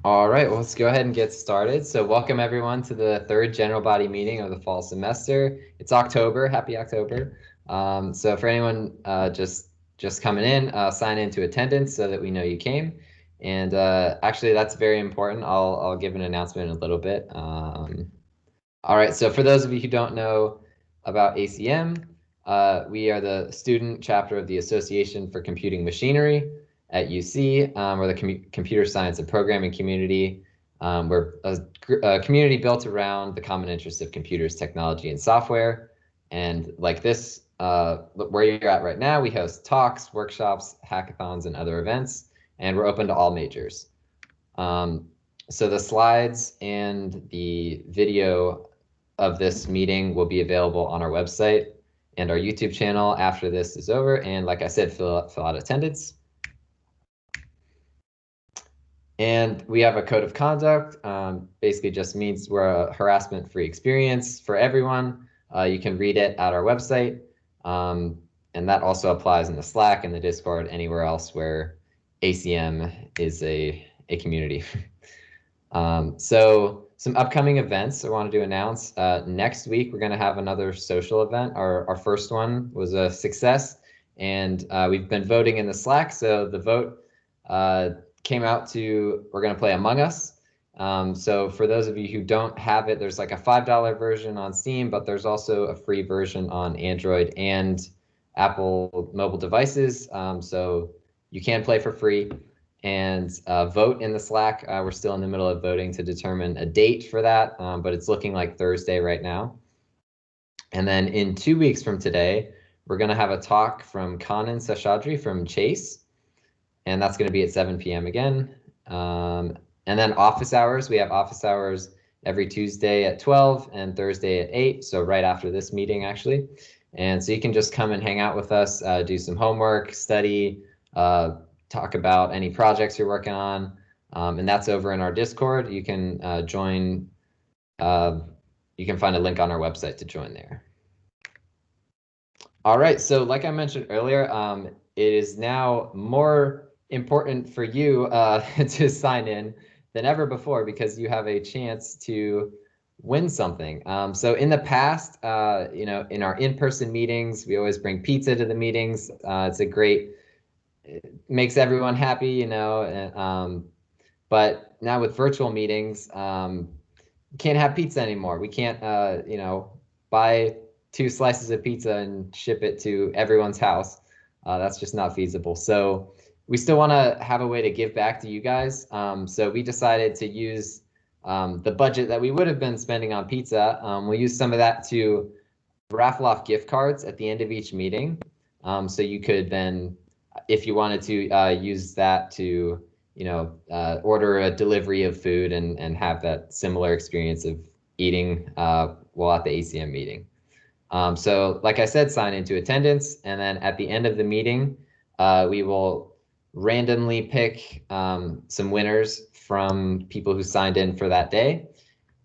All right, well, let's go ahead and get started. So welcome everyone to the third general body meeting of the fall semester. It's October, happy October. So for anyone just coming in, sign into attendance so that we know you came. And actually that's very important. I'll give an announcement in a little bit. All right, so for those of you who don't know about ACM, we are the student chapter of the Association for Computing Machinery at UC. We're the computer science and programming community. We're a community built around the common interest of computers, technology, and software. And like this, where you're at right now, we host talks, workshops, hackathons, and other events, and we're open to all majors. So the slides and the video of this meeting will be available on our website and our YouTube channel after this is over. And like I said, fill out attendance. And we have a code of conduct. Basically just means we're a harassment-free experience for everyone. You can read it at our website. And that also applies in the Slack and the Discord, anywhere else where ACM is a community. So some upcoming events I wanted to announce. Next week, we're going to have another social event. Our first one was a success, and we've been voting in the Slack. So the vote came out to, we're going to play Among Us. So for those of you who don't have it, there's like a $5 version on Steam, but there's also a free version on Android and Apple mobile devices. So you can play for free and vote in the Slack. We're still in the middle of voting to determine a date for that, but it's looking like Thursday right now. And then in 2 weeks from today, we're going to have a talk from Kanan Seshadri from Chase, and that's going to be at 7 p.m. again. And then office hours, we have office hours every Tuesday at 12 and Thursday at 8, so right after this meeting, actually. And so you can just come and hang out with us, do some homework, study, talk about any projects you're working on, and that's over in our Discord. You can join, you can find a link on our website to join there. All right, so like I mentioned earlier, it is now more important for you to sign in than ever before because you have a chance to win something. So in the past, you know, in our in-person meetings, we always bring pizza to the meetings. It's a great, it makes everyone happy, you know. But now with virtual meetings, we can't have pizza anymore. We can't, you know, buy 2 slices of pizza and ship it to everyone's house. That's just not feasible. So we still want to have a way to give back to you guys. So we decided to use the budget that we would have been spending on pizza. We'll use some of that to raffle off gift cards at the end of each meeting. So you could then, if you wanted to use that to, you know, order a delivery of food and have that similar experience of eating while at the ACM meeting. So like I said, sign into attendance, and then at the end of the meeting, we will randomly pick some winners from people who signed in for that day,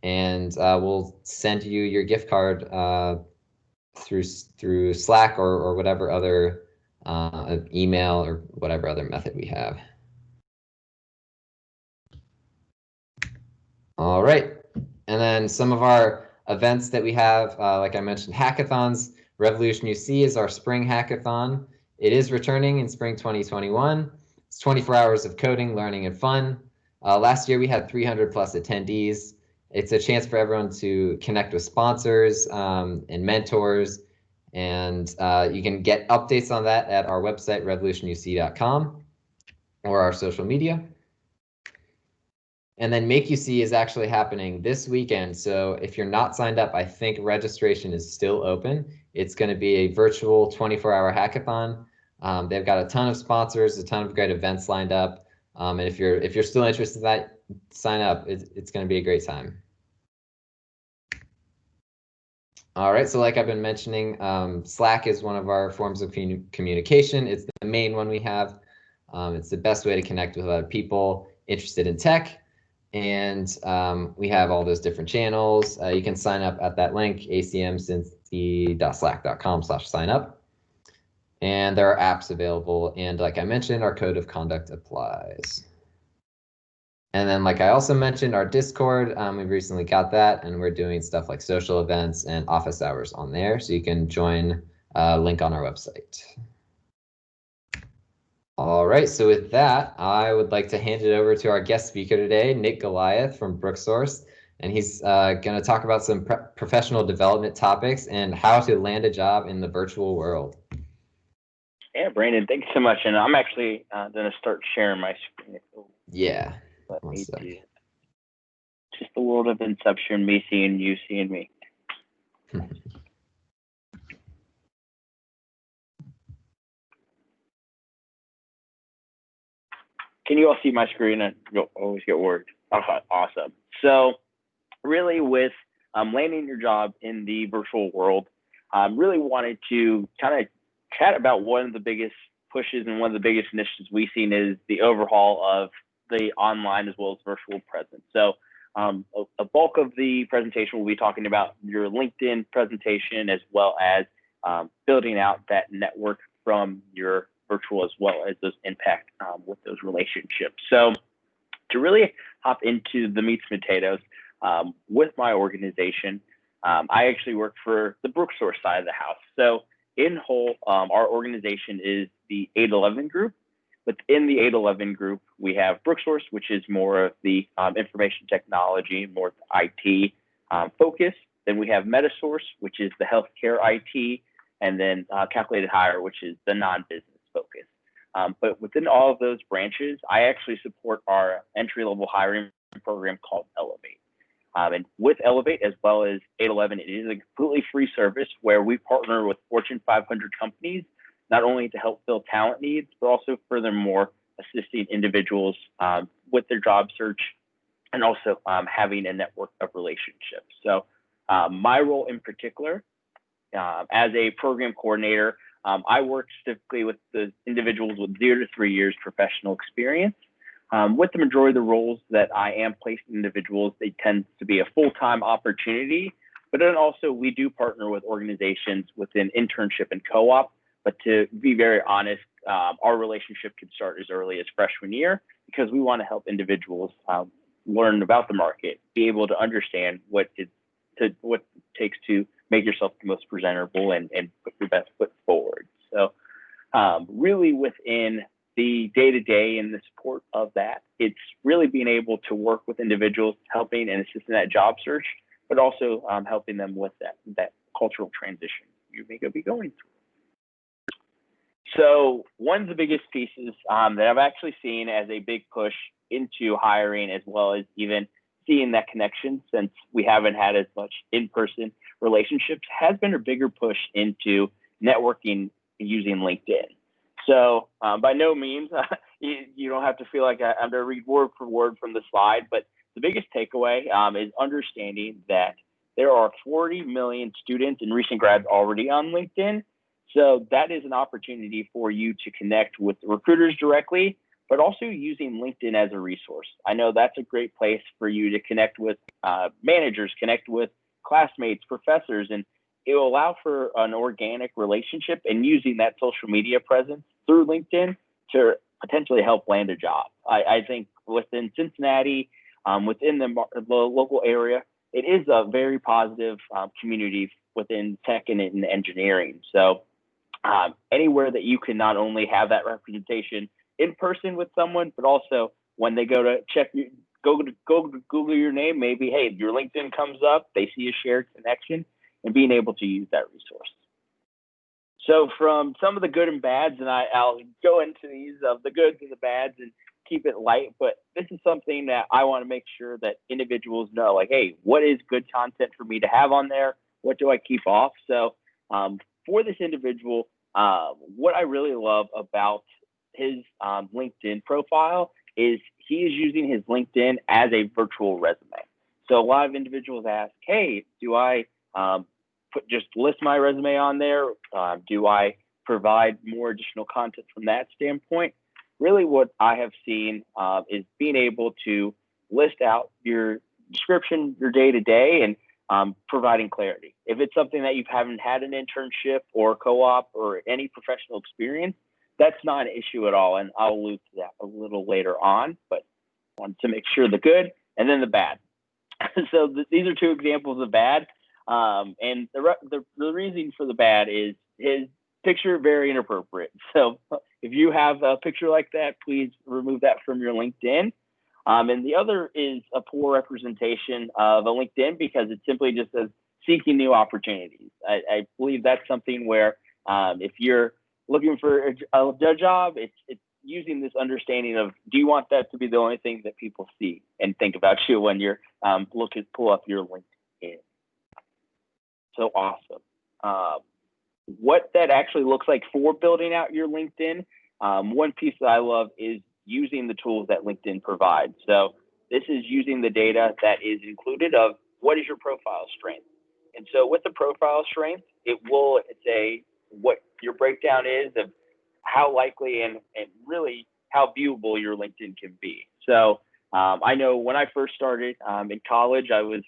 and we'll send you your gift card through Slack or whatever other email or whatever other method we have. All right, and then some of our events that we have, like I mentioned, hackathons. Revolution UC is our spring hackathon. It is returning in spring 2021. It's 24 hours of coding, learning, and fun. Last year we had 300 plus attendees. It's a chance for everyone to connect with sponsors and mentors, and you can get updates on that at our website, revolutionuc.com, or our social media. And then Make UC is actually happening this weekend. So if you're not signed up, I think registration is still open. It's going to be a virtual 24-hour hackathon. They've got a ton of sponsors, a ton of great events lined up. And if you're still interested in that, sign up. It's going to be a great time. All right, so like I've been mentioning, Slack is one of our forms of communication. It's the main one we have. It's the best way to connect with other people interested in tech. And we have all those different channels. You can sign up at that link, acmcincy.slack.com/signup. And there are apps available. And like I mentioned, our code of conduct applies. And then, like I also mentioned, our Discord, we recently got that, and we're doing stuff like social events and office hours on there. So you can join, link on our website. All right, so with that, I would like to hand it over to our guest speaker today, Nick Goliath from Brooksource, and he's going to talk about some professional development topics and how to land a job in the virtual world. Yeah, Brandon, thanks so much. And I'm actually going to start sharing my screen. Yeah. Let me do just a world of inception, me seeing you, seeing me. Can you all see my screen? I always get worried. Okay, awesome. So really with landing your job in the virtual world, really wanted to kind of chat about one of the biggest pushes and one of the biggest initiatives we've seen is the overhaul of the online as well as virtual presence. So a bulk of the presentation will be talking about your LinkedIn presentation as well as building out that network from your virtual as well as those impact with those relationships. So to really hop into the meats and potatoes with my organization, I actually work for the Brooksource side of the house. So in whole, our organization is the 811 group. Within the 811 group, we have Brooksource, which is more of the information technology, more IT focus. Then we have MetaSource, which is the healthcare IT, and then Calculated Hire, which is the non-business focus. But within all of those branches, I actually support our entry-level hiring program called Elevate. And with Elevate, as well as 811, it is a completely free service where we partner with Fortune 500 companies, not only to help fill talent needs, but also furthermore, assisting individuals with their job search and also having a network of relationships. So my role in particular, as a program coordinator, I work specifically with the individuals with 0 to 3 years professional experience. With the majority of the roles that I am placing individuals, they tend to be a full-time opportunity, but then also we do partner with organizations within internship and co-op. But to be very honest, our relationship can start as early as freshman year because we want to help individuals learn about the market, be able to understand what it takes to make yourself the most presentable and put your best foot forward. So really within the day-to-day and the support of that, it's really being able to work with individuals, helping and assisting that job search, but also helping them with that cultural transition you may be going through. So one of the biggest pieces that I've actually seen as a big push into hiring, as well as even seeing that connection since we haven't had as much in-person relationships, has been a bigger push into networking using LinkedIn. So by no means, you don't have to feel like I'm going to read word for word from the slide, but the biggest takeaway is understanding that there are 40 million students and recent grads already on LinkedIn. So that is an opportunity for you to connect with recruiters directly, but also using LinkedIn as a resource. I know that's a great place for you to connect with managers, connect with classmates, professors, and it will allow for an organic relationship and using that social media presence through LinkedIn to potentially help land a job. I think within Cincinnati, within the local area, it is a very positive community within tech and in engineering. So anywhere that you can not only have that representation in person with someone, but also when they go to go to Google your name, maybe, hey, your LinkedIn comes up, they see a shared connection, and being able to use that resource. So from some of the good and bads, and I'll go into these of the goods and the bads and keep it light, but this is something that I want to make sure that individuals know, like, hey, what is good content for me to have on there? What do I keep off? So for this individual, what I really love about his LinkedIn profile is he is using his LinkedIn as a virtual resume. So a lot of individuals ask, hey, do I just list my resume on there? Do I provide more additional content from that standpoint? Really what I have seen is being able to list out your description, your day-to-day, and providing clarity. If it's something that you haven't had an internship or co-op or any professional experience, that's not an issue at all. And I'll allude to that a little later on. But wanted to make sure the good and then the bad. So these are two examples of bad. And the reason for the bad is his picture very inappropriate. So if you have a picture like that, please remove that from your LinkedIn. And the other is a poor representation of a LinkedIn because it simply just says seeking new opportunities. I believe that's something where if you're looking for a job, it's using this understanding of, do you want that to be the only thing that people see and think about you when you're pull up your LinkedIn. So awesome. What that actually looks like for building out your LinkedIn, one piece that I love is using the tools that LinkedIn provides. So this is using the data that is included of what is your profile strength. And so with the profile strength, it will say what your breakdown is of how likely and really how viewable your LinkedIn can be. So I know when I first started in college, it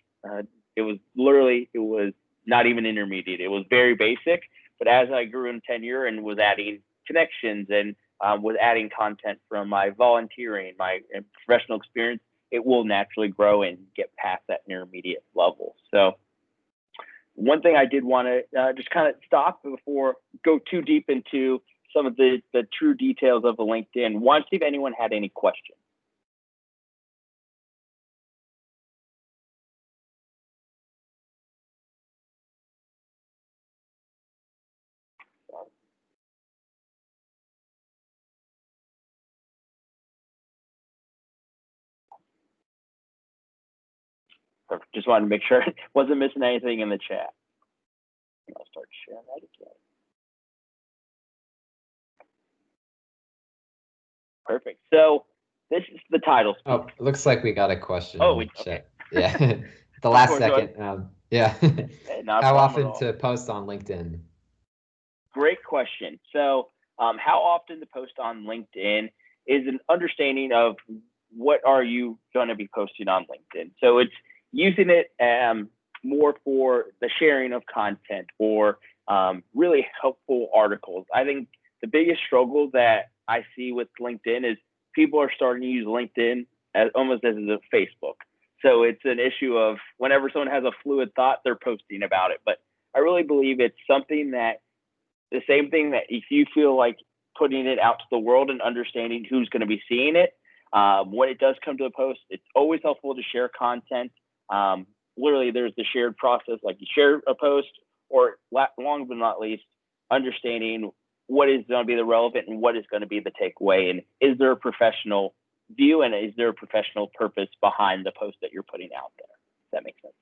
was not even intermediate. It was very basic. But as I grew in tenure and was adding connections and was adding content from my volunteering, my professional experience, it will naturally grow and get past that intermediate level. So one thing I did want to just kind of stop before go too deep into some of the true details of the LinkedIn. Want to see if anyone had any questions. Just wanted to make sure I wasn't missing anything in the chat. I'll start sharing that again. Perfect. So this is the title. Oh, it looks like we got a question. Oh, okay. Yeah. The last second. Yeah. How often to post on LinkedIn? Great question. So how often to post on LinkedIn is an understanding of what are you going to be posting on LinkedIn. So it's using it more for the sharing of content or really helpful articles. I think the biggest struggle that I see with LinkedIn is people are starting to use LinkedIn almost as a Facebook. So it's an issue of whenever someone has a fluid thought, they're posting about it. But I really believe it's something that the same thing that if you feel like putting it out to the world and understanding who's going to be seeing it, when it does come to a post, it's always helpful to share content. Literally, there's the shared process, like you share a post, or long but not least, understanding what is going to be the relevant and what is going to be the takeaway, and is there a professional view and is there a professional purpose behind the post that you're putting out there? Does that make sense?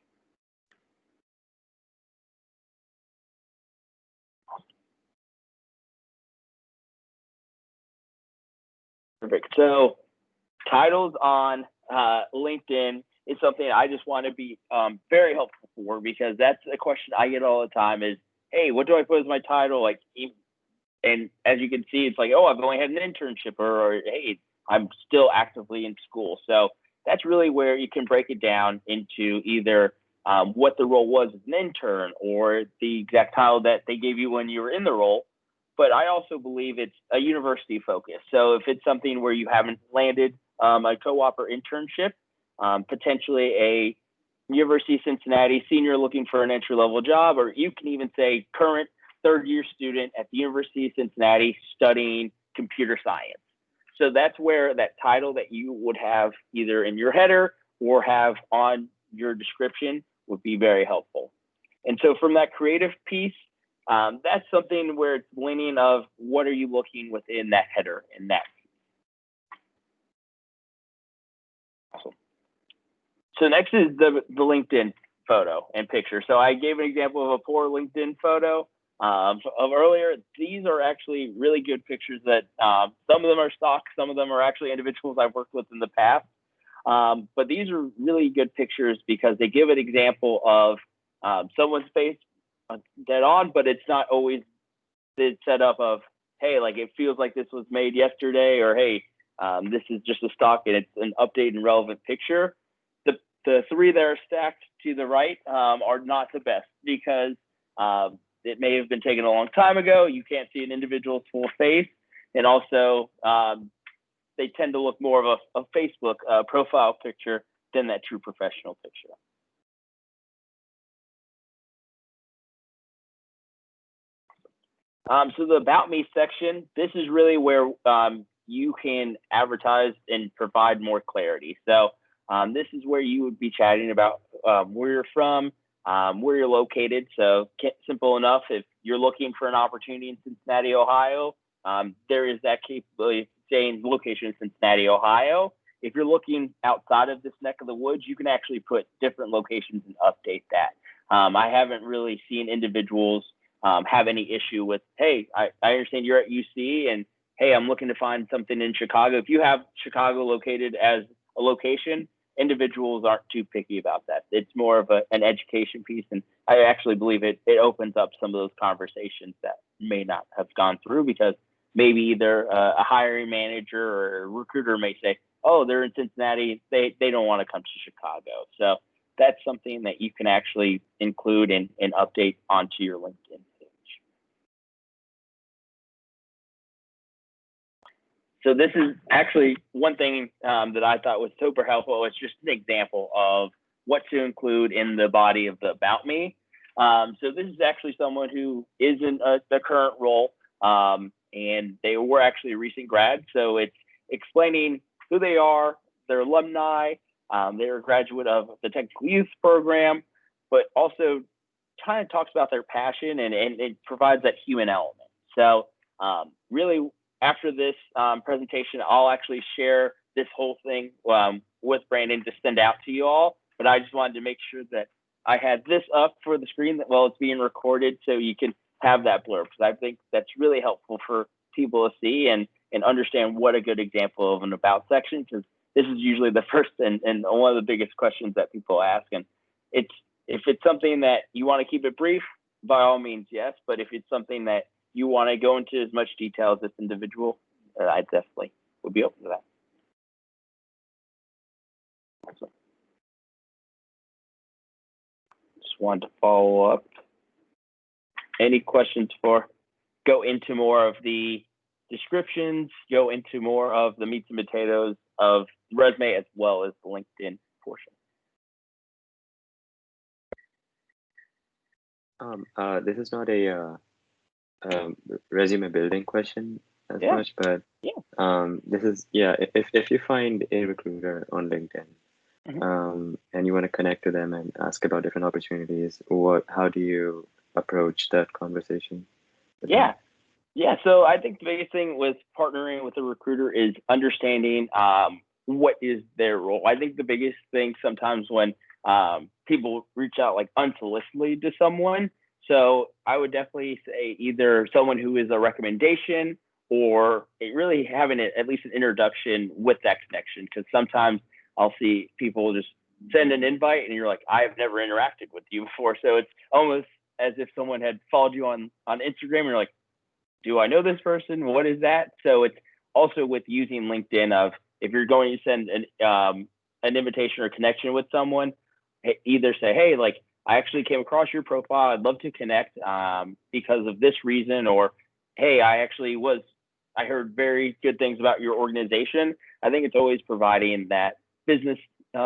Perfect. So titles on LinkedIn is something I just want to be very helpful for, because that's a question I get all the time is, hey, what do I put as my title? Like, and as you can see, it's like, oh, I've only had an internship, or hey, I'm still actively in school. So that's really where you can break it down into either what the role was as an intern or the exact title that they gave you when you were in the role. But I also believe it's a university focus. So if it's something where you haven't landed a co-op or internship, potentially a University of Cincinnati senior looking for an entry-level job, or you can even say current third-year student at the University of Cincinnati studying computer science. So that's where that title that you would have either in your header or have on your description would be very helpful. And so from that creative piece, that's something where it's leaning of what are you looking within that header and that piece. Awesome. So next is the LinkedIn photo and picture. So I gave an example of a poor LinkedIn photo of earlier. These are actually really good pictures that some of them are stock, some of them are actually individuals I've worked with in the past. But these are really good pictures because they give an example of someone's face dead on, but it's not always the setup of, hey, like it feels like this was made yesterday, or hey, this is just a stock and it's an updated and relevant picture. The three that are stacked to the right are not the best because it may have been taken a long time ago. You can't see an individual's full face. And also they tend to look more of a Facebook profile picture than that true professional picture. So the About Me section, this is really where you can advertise and provide more clarity. So this is where you would be chatting about where you're from, where you're located. So simple enough, if you're looking for an opportunity in Cincinnati, Ohio, there is that capability of saying location in Cincinnati, Ohio. If you're looking outside of this neck of the woods, you can actually put different locations and update that. I haven't really seen individuals have any issue with, hey, I understand you're at UC and hey, I'm looking to find something in Chicago. If you have Chicago located as a location, individuals aren't too picky about that. It's more of an education piece. And I actually believe it opens up some of those conversations that may not have gone through because maybe either a hiring manager or a recruiter may say, oh, they're in Cincinnati. They don't want to come to Chicago. So that's something that you can actually include and update onto your LinkedIn page. So this is actually one thing that I thought was super helpful. It's just an example of what to include in the body of the About Me. So this is actually someone who is in the current role, and they were actually a recent grad. So it's explaining who they are, their alumni. They're a graduate of the Technical Youth Program, but also kind of talks about their passion and it provides that human element. So really, after this presentation, I'll actually share this whole thing with Brandon to send out to you all. But I just wanted to make sure that I had this up for the screen while it's being recorded so you can have that blurb, because I think that's really helpful for people to see and understand what a good example of an about section, because this is usually the first and one of the biggest questions that people ask. And if it's something that you want to keep it brief, by all means, yes. But if it's something that you want to go into as much detail as this individual, I definitely would be open to that. Awesome. Just wanted to follow up. Any questions for go into more of the descriptions, go into more of the meats and potatoes of the resume as well as the LinkedIn portion? This is not a resume building question as much, but this is, if you find a recruiter on LinkedIn, and you want to connect to them and ask about different opportunities, how do you approach that conversation? So I think the biggest thing with partnering with a recruiter is understanding what is their role. I think the biggest thing sometimes when people reach out like unsolicitedly to someone, so I would definitely say either someone who is a recommendation or really having at least an introduction with that connection, because sometimes I'll see people just send an invite and you're like, I've never interacted with you before. So it's almost as if someone had followed you on Instagram and you're like, do I know this person? What is that? So it's also with using LinkedIn of if you're going to send an invitation or connection with someone, either say, hey, like I actually came across your profile. I'd love to connect because of this reason, or hey, I heard very good things about your organization. I think it's always providing that business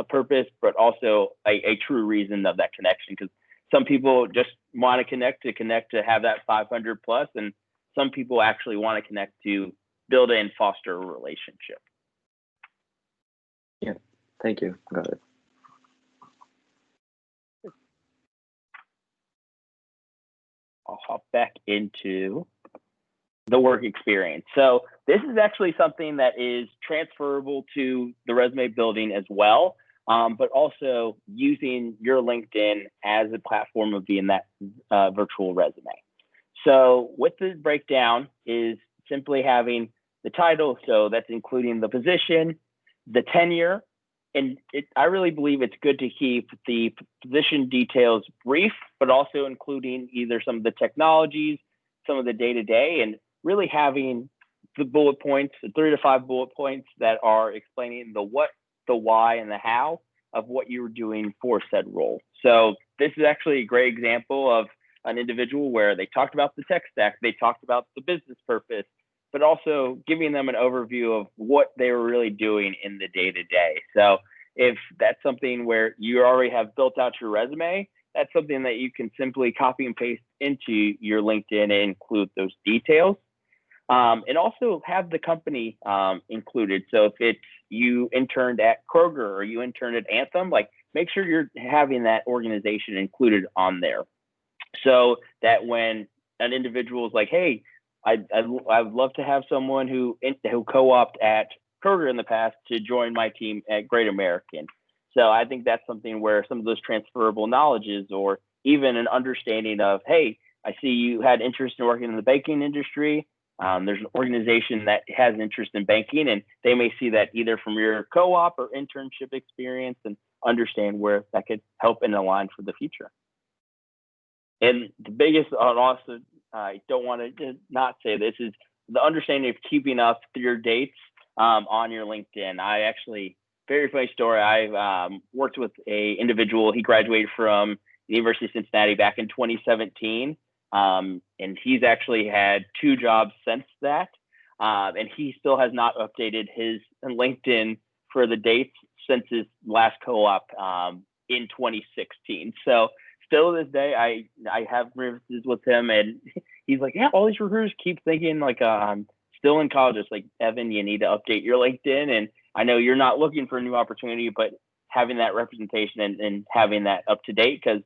purpose, but also a true reason of that connection, because some people just want to connect to have that 500 plus, and some people actually want to connect to build and foster a relationship. Yeah, thank you. Got it. I'll hop back into the work experience. So this is actually something that is transferable to the resume building as well, but also using your LinkedIn as a platform of being that virtual resume. So with the breakdown is simply having the title. So that's including the position, the tenure, and I really believe it's good to keep the position details brief, but also including either some of the technologies, some of the day-to-day, and really having the bullet points, the 3 to 5 bullet points that are explaining the what, the why, and the how of what you were doing for said role. So this is actually a great example of an individual where they talked about the tech stack, they talked about the business purpose, but also giving them an overview of what they were really doing in the day to day. So if that's something where you already have built out your resume, that's something that you can simply copy and paste into your LinkedIn and include those details. And also have the company included. So if it's you interned at Kroger or you interned at Anthem, like make sure you're having that organization included on there. So that when an individual is like, hey, I would love to have someone who co-opted at Kroger in the past to join my team at Great American. So I think that's something where some of those transferable knowledges, or even an understanding of, hey, I see you had interest in working in the banking industry. There's an organization that has interest in banking, and they may see that either from your co-op or internship experience and understand where that could help and align for the future. And the biggest, also, I don't want to not say this, is the understanding of keeping up your dates on your LinkedIn. I actually, very funny story, I worked with a individual. He graduated from the University of Cincinnati back in 2017. And he's actually had 2 jobs since that. And he still has not updated his LinkedIn for the dates since his last co-op in 2016. So still to this day, I have conversations with him, and he's like, yeah, all these recruiters keep thinking like I'm still in college. It's like, Evan, you need to update your LinkedIn. And I know you're not looking for a new opportunity, but having that representation and having that up to date, because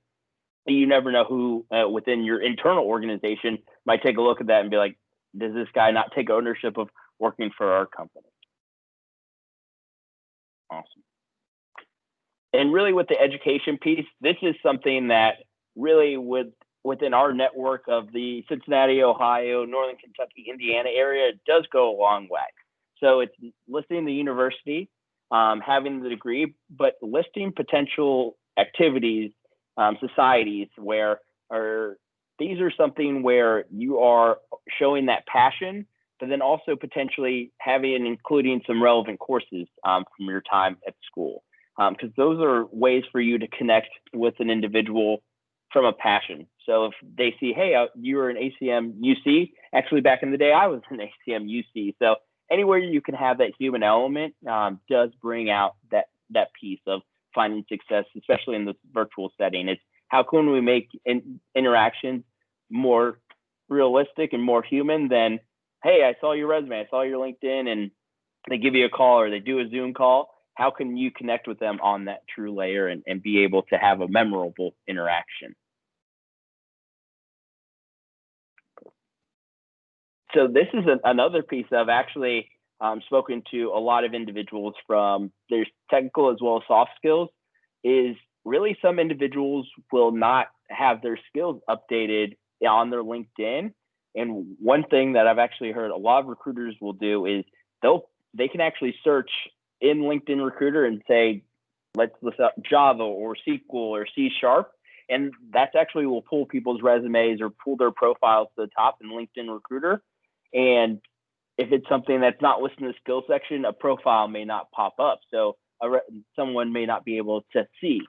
you never know who within your internal organization might take a look at that and be like, does this guy not take ownership of working for our company? Awesome. And really with the education piece, this is something that really within our network of the Cincinnati, Ohio, Northern Kentucky, Indiana area, it does go a long way. So it's listing the university, having the degree, but listing potential activities, societies where these are something where you are showing that passion, but then also potentially having and including some relevant courses from your time at school. Because those are ways for you to connect with an individual from a passion. So if they see, hey, you were an ACM UC, actually back in the day, I was an ACM UC. So anywhere you can have that human element does bring out that piece of finding success, especially in this virtual setting. It's how can we make interactions more realistic and more human than, hey, I saw your resume, I saw your LinkedIn, and they give you a call or they do a Zoom call. How can you connect with them on that true layer and be able to have a memorable interaction? So this is another piece of actually spoken to a lot of individuals from their technical as well as soft skills, is really some individuals will not have their skills updated on their LinkedIn. And one thing that I've actually heard a lot of recruiters will do is they can actually search in LinkedIn Recruiter and say, let's list up Java or SQL or C#, and that's actually will pull people's resumes or pull their profiles to the top in LinkedIn Recruiter. And if it's something that's not listed in the skill section, a profile may not pop up. So someone may not be able to see.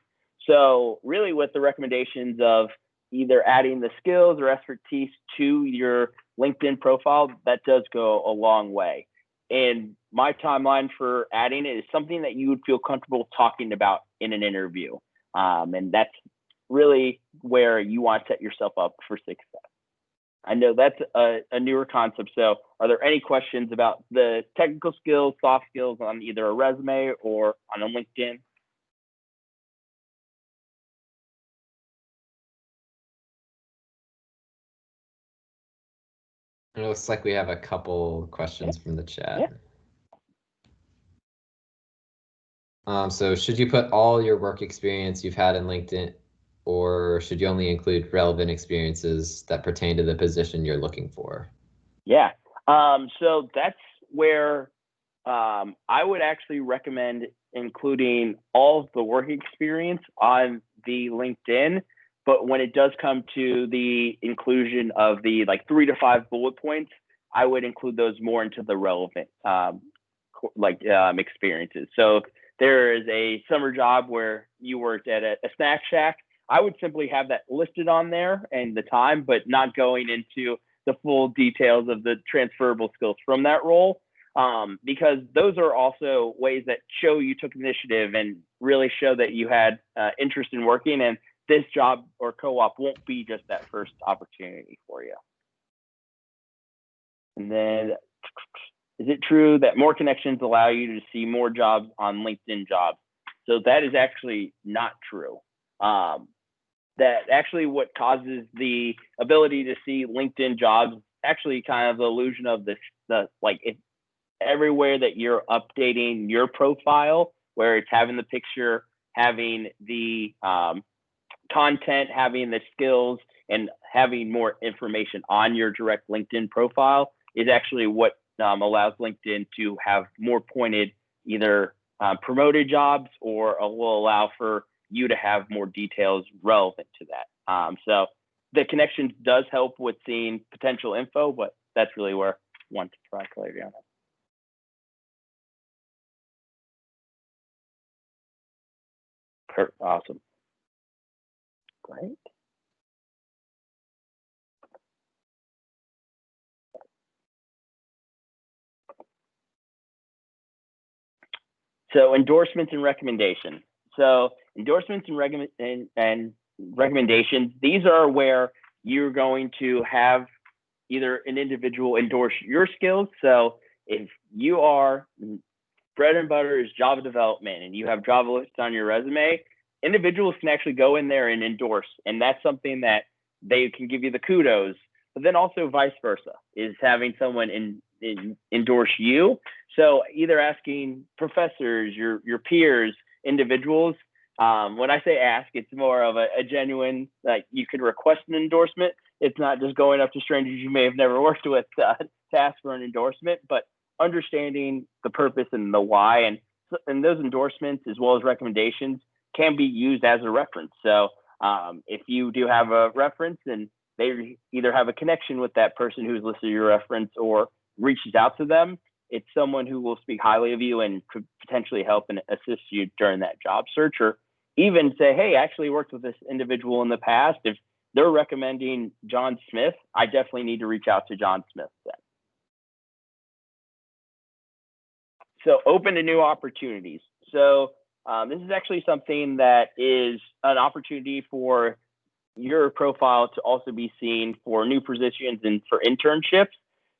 So really with the recommendations of either adding the skills or expertise to your LinkedIn profile, that does go a long way. And my timeline for adding it is something that you would feel comfortable talking about in an interview. And that's really where you want to set yourself up for success. I know that's a newer concept. So are there any questions about the technical skills, soft skills on either a resume or on a LinkedIn? It looks like we have a couple questions from the chat. Yeah. So should you put all your work experience you've had in LinkedIn, or should you only include relevant experiences that pertain to the position you're looking for? Yeah. So that's where I would actually recommend including all of the work experience on the LinkedIn. But when it does come to the inclusion of the 3 to 5 bullet points, I would include those more into the relevant experiences. So if there is a summer job where you worked at a snack shack, I would simply have that listed on there and the time, but not going into the full details of the transferable skills from that role, because those are also ways that show you took initiative and really show that you had interest in working, and this job or co-op won't be just that first opportunity for you. And then, is it true that more connections allow you to see more jobs on LinkedIn Jobs? So that is actually not true. That actually what causes the ability to see LinkedIn Jobs actually kind of the illusion of everywhere that you're updating your profile, where it's having the picture, having the content, having the skills, and having more information on your direct LinkedIn profile is actually what allows LinkedIn to have more pointed either promoted jobs, or will allow for you to have more details relevant to that. So the connections does help with seeing potential info, but that's really where I want to provide clarity on that. Awesome. Great. So endorsements and recommendations. So endorsements and recommendations, these are where you're going to have either an individual endorse your skills. So if you are bread and butter is Java development and you have Java listed on your resume, individuals can actually go in there and endorse. And that's something that they can give you the kudos, but then also vice versa is having someone endorse you. So either asking professors, your peers, individuals. When I say ask, it's more of a genuine, like you could request an endorsement. It's not just going up to strangers you may have never worked with to ask for an endorsement, but understanding the purpose and the why. And those endorsements as well as recommendations can be used as a reference. So if you do have a reference and they either have a connection with that person who's listed your reference or reaches out to them, it's someone who will speak highly of you and could potentially help and assist you during that job search, or even say, hey, I actually worked with this individual in the past. If they're recommending John Smith, I definitely need to reach out to John Smith then. So open to new opportunities. So this is actually something that is an opportunity for your profile to also be seen for new positions and for internships.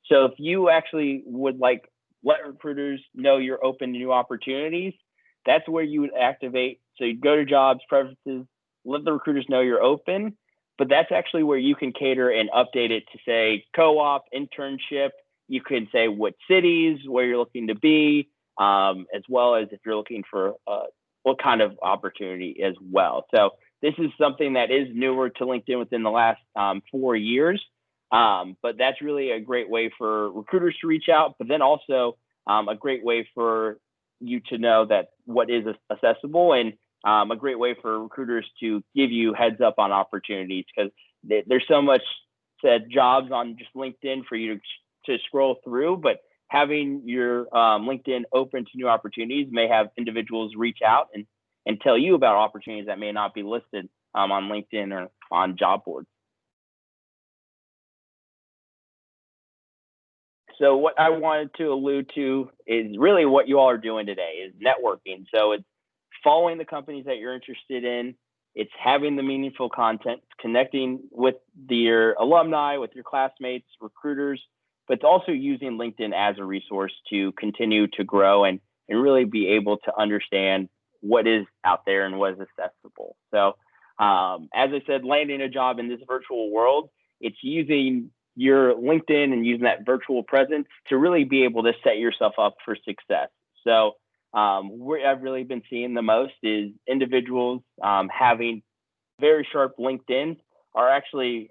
So if you actually would like let recruiters know you're open to new opportunities, that's where you would activate. So you'd go to jobs, preferences, let the recruiters know you're open, but that's actually where you can cater and update it to say co-op, internship. You can say what cities, where you're looking to be, as well as if you're looking for what kind of opportunity as well. So this is something that is newer to LinkedIn within the last 4 years. But that's really a great way for recruiters to reach out, but then also a great way for you to know that what is accessible, and a great way for recruiters to give you heads up on opportunities, because there's so much said jobs on just LinkedIn for you to scroll through, but having your LinkedIn open to new opportunities may have individuals reach out and tell you about opportunities that may not be listed on LinkedIn or on job boards. So what I wanted to allude to is really what you all are doing today is networking. So it's following the companies that you're interested in. It's having the meaningful content, connecting with your alumni, with your classmates, recruiters, but it's also using LinkedIn as a resource to continue to grow and really be able to understand what is out there and what is accessible. So as I said, landing a job in this virtual world, it's using your LinkedIn and using that virtual presence to really be able to set yourself up for success. So what I've really been seeing the most is individuals having very sharp LinkedIn are actually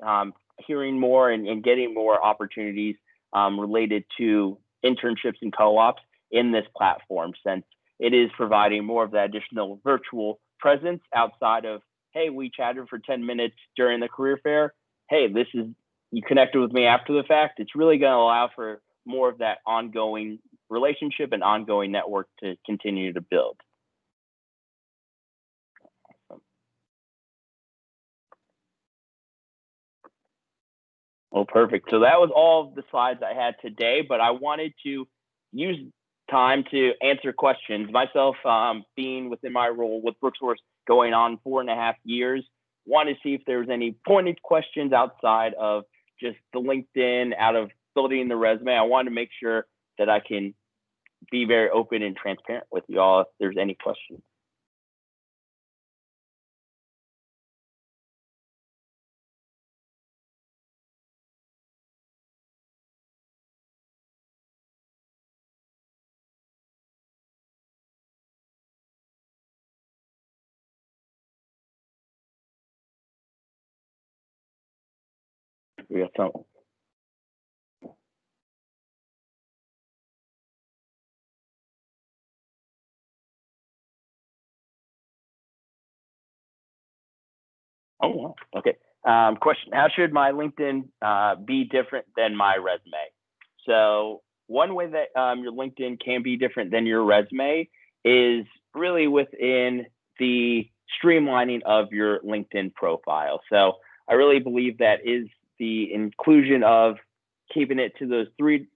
hearing more and getting more opportunities related to internships and co-ops in this platform, since it is providing more of that additional virtual presence outside of, hey, we chatted for 10 minutes during the career fair. Hey, you connected with me after the fact. It's really going to allow for more of that ongoing relationship and ongoing network to continue to build. Well, perfect. So that was all of the slides I had today, but I wanted to use time to answer questions. Myself, being within my role with Brooksource going on 4.5 years, wanted to see if there was any pointed questions outside of just the LinkedIn, out of building the resume. I wanted to make sure that I can be very open and transparent with you all if there's any questions. We got some. Oh, wow. Okay. Question: how should my LinkedIn be different than my resume? So one way that your LinkedIn can be different than your resume is really within the streamlining of your LinkedIn profile. So I really believe that is the inclusion of keeping it to the 3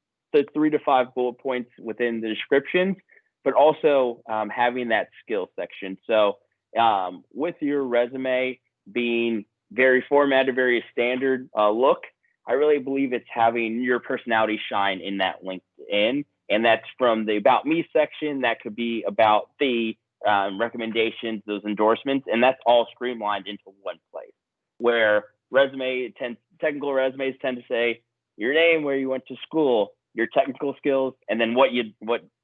to 5 bullet points within the descriptions, but also having that skill section. So with your resume being very formatted, very standard look, I really believe it's having your personality shine in that LinkedIn. And that's from the About Me section. That could be about the recommendations, those endorsements, and that's all streamlined into one place. Where technical resumes tend to say your name, where you went to school, your technical skills, and then what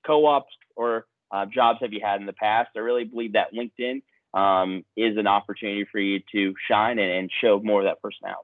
co-ops or jobs have you had in the past. I really believe that LinkedIn is an opportunity for you to shine and show more of that personality.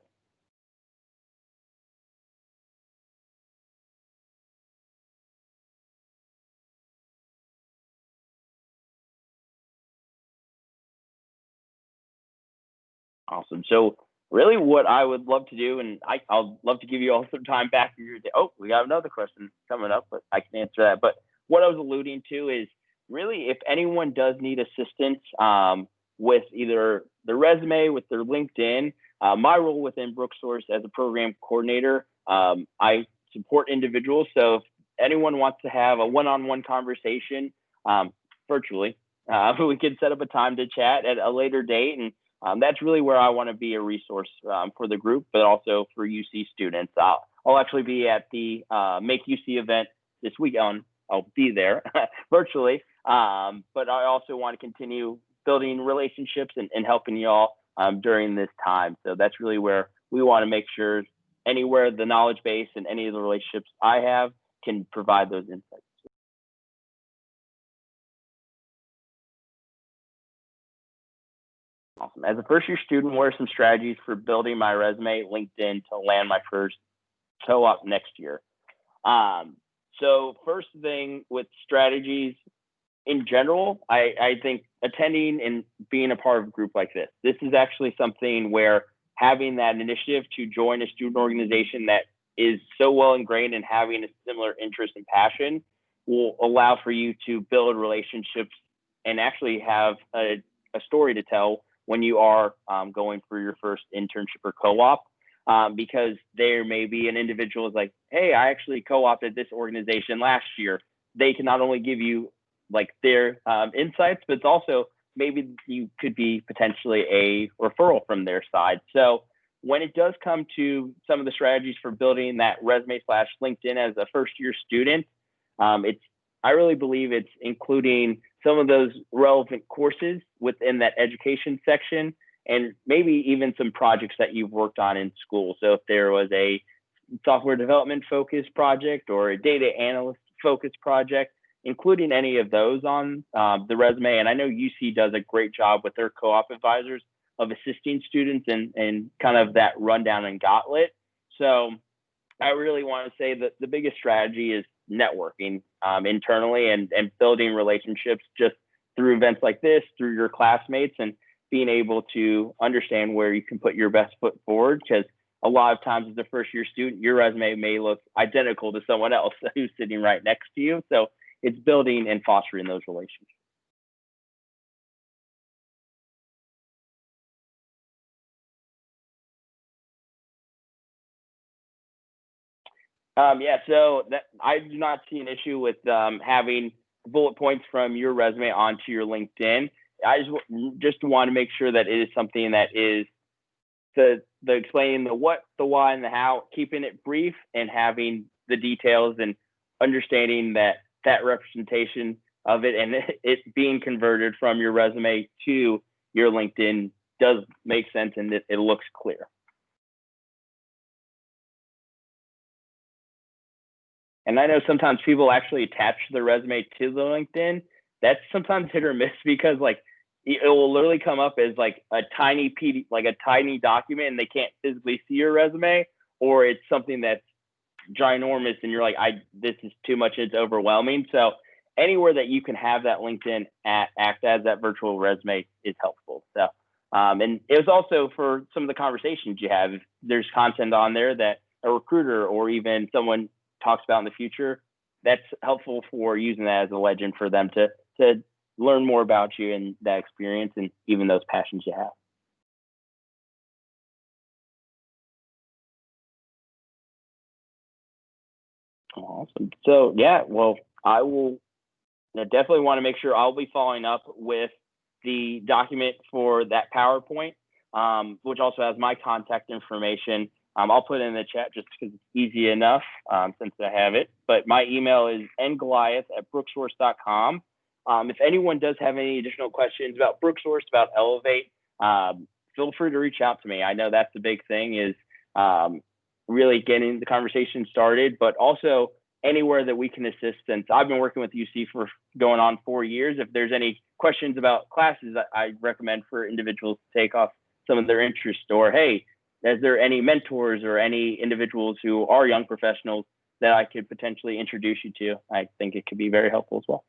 Awesome. So really what I would love to do, and I'll love to give you all some time back in your day. Oh, we got another question coming up, but I can answer that. But what I was alluding to is really if anyone does need assistance with either their resume, with their LinkedIn, my role within Brooksource as a program coordinator, I support individuals. So if anyone wants to have a one-on-one conversation virtually, we can set up a time to chat at a later date. And that's really where I want to be a resource for the group, but also for UC students. I'll actually be at the Make UC event this weekend. I'll be there virtually, but I also want to continue building relationships and helping y'all during this time. So that's really where we want to make sure anywhere the knowledge base and any of the relationships I have can provide those insights. Awesome. As a first year student, what are some strategies for building my resume, LinkedIn to land my first co-op next year? So first thing with strategies in general, I think attending and being a part of a group like this is actually something where having that initiative to join a student organization that is so well ingrained and having a similar interest and passion will allow for you to build relationships and actually have a story to tell when you are going for your first internship or co-op, because there may be an individual is like, hey, I actually co-opted this organization last year. They can not only give you like their insights, but it's also maybe you could be potentially a referral from their side. So when it does come to some of the strategies for building that resume / LinkedIn as a first year student, I really believe it's including some of those relevant courses within that education section and maybe even some projects that you've worked on in school. So if there was a software development focused project or a data analyst focused project, including any of those on the resume. And I know UC does a great job with their co-op advisors of assisting students and kind of that rundown and gauntlet. So I really want to say that the biggest strategy is networking internally and building relationships just through events like this, through your classmates, and being able to understand where you can put your best foot forward. Because a lot of times as a first year student, your resume may look identical to someone else who's sitting right next to you. So it's building and fostering those relationships. Yeah, so that I do not see an issue with having bullet points from your resume onto your LinkedIn. I just want to make sure that it is something that is the explaining the what, the why, and the how, keeping it brief and having the details and understanding that representation of it and it being converted from your resume to your LinkedIn does make sense and it looks clear. And I know sometimes people actually attach their resume to the LinkedIn. That's sometimes hit or miss because like it will literally come up as like a tiny PD, like a tiny document, and they can't physically see your resume, or it's something that's ginormous, and you're like, this is too much, it's overwhelming. So anywhere that you can have that LinkedIn act as that virtual resume is helpful. So, and it was also for some of the conversations you have. If there's content on there that a recruiter or even someone talks about in the future, that's helpful for using that as a legend for them to learn more about you and that experience and even those passions you have. Awesome. So yeah, well, I will definitely want to make sure I'll be following up with the document for that PowerPoint, which also has my contact information. I'll put it in the chat just because it's easy enough since I have it. But my email is ngoliath@brooksource.com. If anyone does have any additional questions about BrookSource, about Elevate, feel free to reach out to me. I know that's the big thing is really getting the conversation started, but also anywhere that we can assist. Since I've been working with UC for going on 4 years, if there's any questions about classes, I recommend for individuals to take off some of their interest, or hey, is there any mentors or any individuals who are young professionals that I could potentially introduce you to? I think it could be very helpful as well.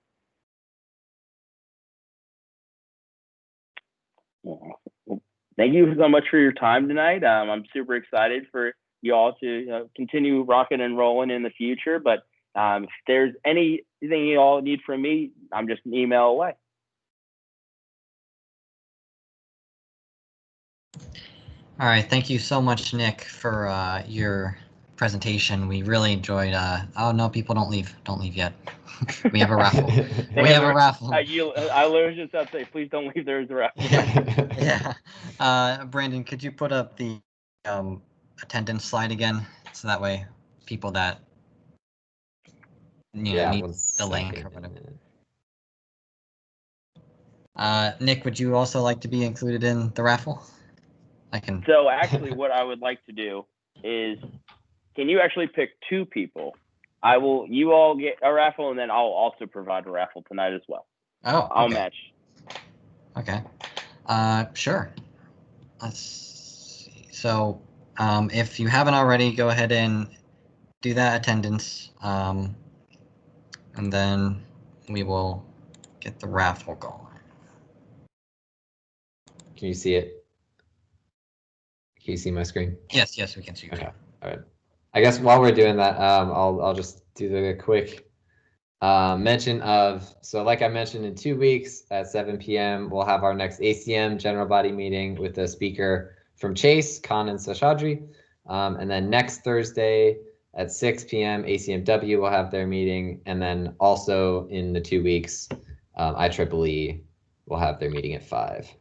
Thank you so much for your time tonight. I'm super excited for you all to continue rocking and rolling in the future. But if there's anything you all need from me, I'm just an email away. All right. Thank you so much, Nick, for your presentation. We really enjoyed. Oh no, people don't leave. Don't leave yet. We have a raffle. We have a raffle. I literally just have to say, please don't leave. There's a raffle. Yeah. Brandon, could you put up the attendance slide again, so that way people that need the link or whatever. Nick, would you also like to be included in the raffle? I can. So actually, what I would like to do is, can you actually pick 2 people? You all get a raffle, and then I'll also provide a raffle tonight as well. Oh, okay. I'll match. Okay. Sure. Let's see. So, if you haven't already, go ahead and do that attendance, and then we will get the raffle going. Can you see it? Can you see my screen? Yes, we can see you. Okay, all right. I guess while we're doing that, I'll just do the quick mention of, so like I mentioned, in 2 weeks at 7 p.m. we'll have our next ACM general body meeting with a speaker from Chase, Khan and Seshadri. And then next Thursday at 6 p.m. ACMW will have their meeting. And then also in the 2 weeks, IEEE will have their meeting at 5.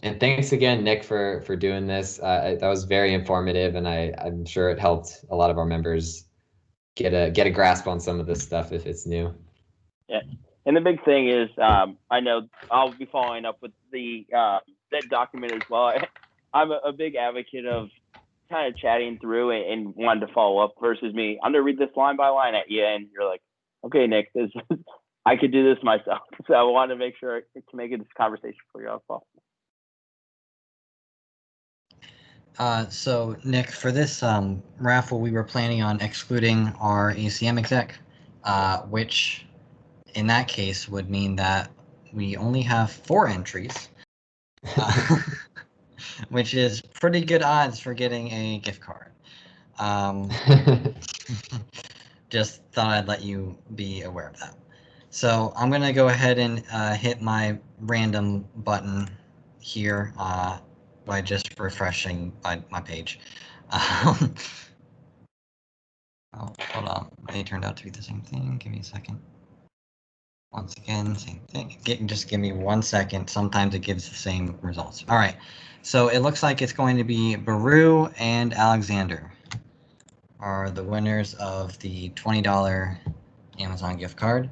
And thanks again, Nick, for doing this. That was very informative, and I'm sure it helped a lot of our members get a grasp on some of this stuff if it's new. Yeah, and the big thing is, I know I'll be following up with that document as well. I'm a big advocate of kind of chatting through and wanting to follow up versus me. I'm gonna read this line by line at you, and you're like, okay, Nick, I could do this myself. So I want to make sure to make it this conversation for you as well. So Nick, for this raffle, we were planning on excluding our ACM exec, which in that case would mean that we only have 4 entries, which is pretty good odds for getting a gift card. Just thought I'd let you be aware of that. So I'm gonna go ahead and hit my random button here by just refreshing my page. Oh, hold on. They turned out to be the same thing. Give me a second. Once again, same thing. Just give me 1 second. Sometimes it gives the same results. All right. So it looks like it's going to be Baru and Alexander are the winners of the $20 Amazon gift card.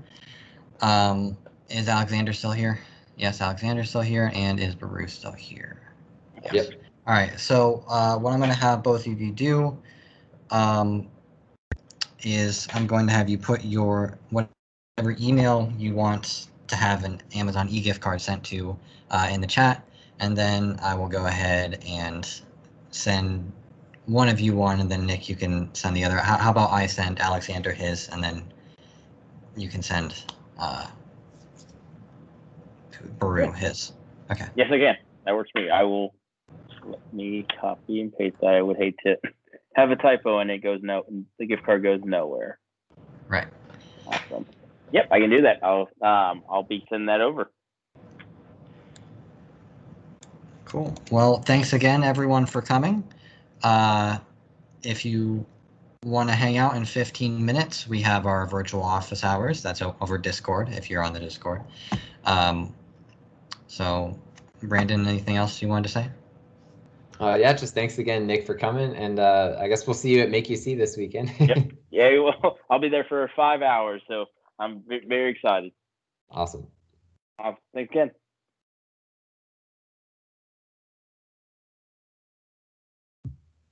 Is Alexander still here? Yes, Alexander's still here. And is Baru still here? Yes. Yep. All right. So what I'm going to have both of you do is I'm going to have you put your whatever email you want to have an Amazon e-gift card sent to in the chat, and then I will go ahead and send one of you one, and then Nick, you can send the other. How about I send Alexander his, and then you can send Baru his. Okay. Yes, again, that works for me. I will. Let me copy and paste that. I would hate to have a typo and the gift card goes nowhere. Right. Awesome. Yep, I can do that. I'll be sending that over. Cool. Well, thanks again, everyone, for coming. If you want to hang out in 15 minutes, we have our virtual office hours. That's over Discord, if you're on the Discord. So, Brandon, anything else you wanted to say? Yeah, just thanks again, Nick, for coming, and I guess we'll see you at Make You See this weekend. Yep. Yeah, well, I'll be there for 5 hours, so I'm very excited. Awesome. Thanks again.